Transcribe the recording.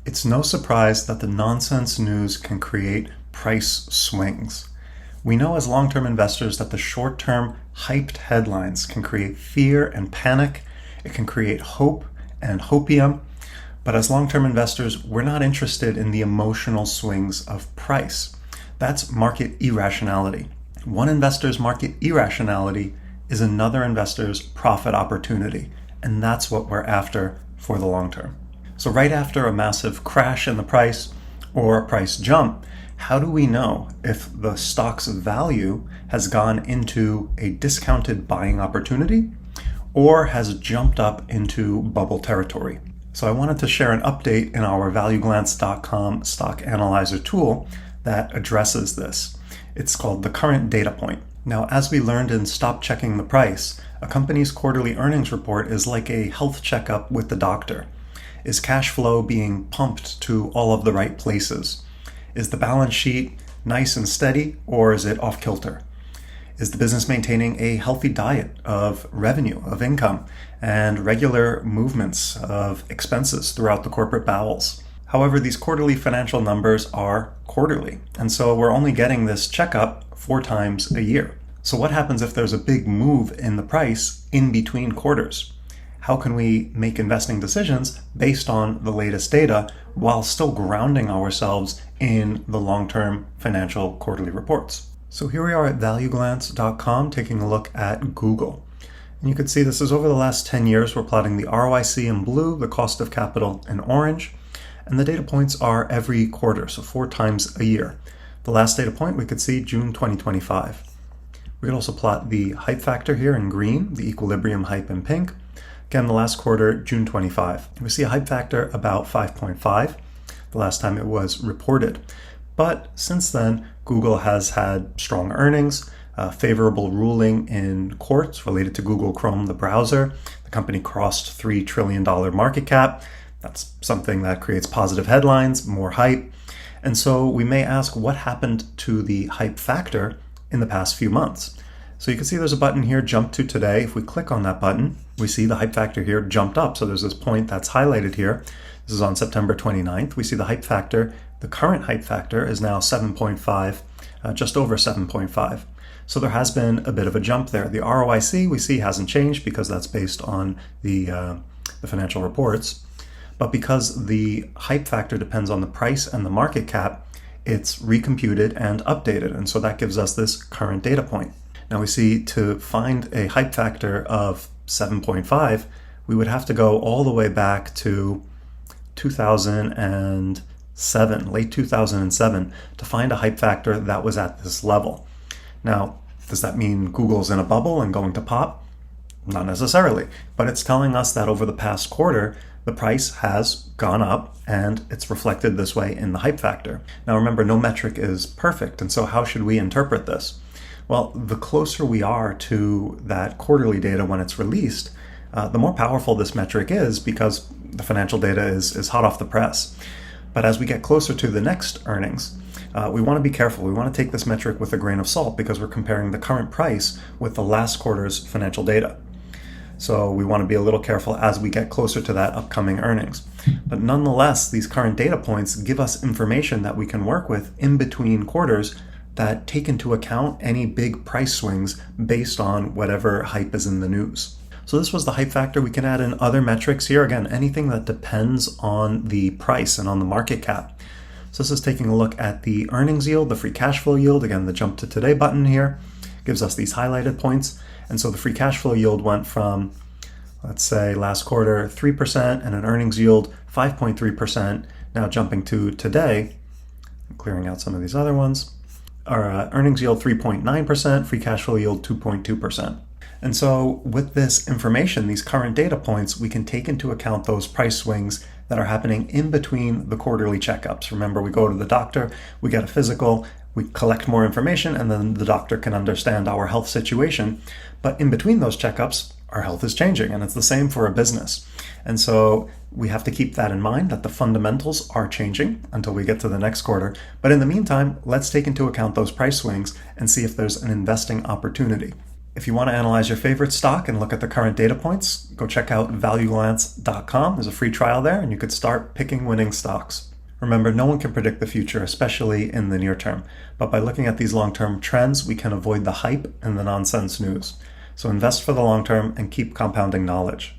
It's no surprise that the nonsense news can create price swings. We know as long-term investors that the short-term hyped headlines can create fear and panic. It can create hope and hopium. But as long-term investors, we're not interested in the emotional swings of price. That's market irrationality. One investor's market irrationality is another investor's profit opportunity. And that's what we're after for the long term. So right after a massive crash in the price or a price jump, how do we know if the stock's value has gone into a discounted buying opportunity or has jumped up into bubble territory? So I wanted to share an update in our ValueGlance.com stock analyzer tool that addresses this. It's called the current data point. Now, as we learned in Stop Checking the Price, a company's quarterly earnings report is like a health checkup with the doctor. Is cash flow being pumped to all of the right places? Is the balance sheet nice and steady, or is it off kilter? Is the business maintaining a healthy diet of revenue, of income, and regular movements of expenses throughout the corporate bowels? However, these quarterly financial numbers are quarterly, and so we're only getting this checkup 4 times a year. So what happens if there's a big move in the price in between quarters? How can we make investing decisions based on the latest data while still grounding ourselves in the long-term financial quarterly reports? So here we are at ValueGlance.com taking a look at Google. And you can see this is over the last 10 years. We're plotting the ROIC in blue, the cost of capital in orange, and the data points are every quarter, so 4 times a year. The last data point we could see June 2025. We could also plot the hype factor here in green, the equilibrium hype in pink. Again, the last quarter, June 25. We see a hype factor about 5.5, the last time it was reported. But since then, Google has had strong earnings, a favorable ruling in courts related to Google Chrome, the browser. The company crossed $3 trillion market cap. That's something that creates positive headlines, more hype. And so we may ask what happened to the hype factor in the past few months. So you can see there's a button here, jump to today. If we click on that button, we see the hype factor here jumped up. So there's this point that's highlighted here. This is on September 29th. We see the hype factor, the current hype factor is now 7.5, just over 7.5. So there has been a bit of a jump there. The ROIC we see hasn't changed because that's based on the financial reports. But because the hype factor depends on the price and the market cap, it's recomputed and updated. And so that gives us this current data point. Now we see to find a hype factor of 7.5, we would have to go all the way back to 2007, late 2007, to find a hype factor that was at this level. Now, does that mean Google's in a bubble and going to pop? Not necessarily, but it's telling us that over the past quarter, the price has gone up and it's reflected this way in the hype factor. Now remember, no metric is perfect, and so how should we interpret this? Well, the closer we are to that quarterly data when it's released, the more powerful this metric is because the financial data is hot off the press. But as we get closer to the next earnings, we want to be careful. We want to take this metric with a grain of salt because we're comparing the current price with the last quarter's financial data. So we want to be a little careful as we get closer to that upcoming earnings. But nonetheless, these current data points give us information that we can work with in between quarters that take into account any big price swings based on whatever hype is in the news. So this was the hype factor. We can add in other metrics here. Again, anything that depends on the price and on the market cap. So this is taking a look at the earnings yield, the free cash flow yield. Again, the jump to today button here gives us these highlighted points. And so the free cash flow yield went from, let's say, last quarter 3% and an earnings yield 5.3%. Now jumping to today, clearing out some of these other ones. Our earnings yield 3.9%, free cash flow yield 2.2%. And so with this information, these current data points, we can take into account those price swings that are happening in between the quarterly checkups. Remember, we go to the doctor, we get a physical, we collect more information, and then the doctor can understand our health situation. But in between those checkups, our health is changing, and it's the same for a business. And so we have to keep that in mind, that the fundamentals are changing until we get to the next quarter. But in the meantime, let's take into account those price swings and see if there's an investing opportunity. If you want to analyze your favorite stock and look at the current data points, go check out valueglance.com. There's a free trial there, and you could start picking winning stocks. Remember, no one can predict the future, especially in the near term. But by looking at these long-term trends, we can avoid the hype and the nonsense news. So invest for the long term and keep compounding knowledge.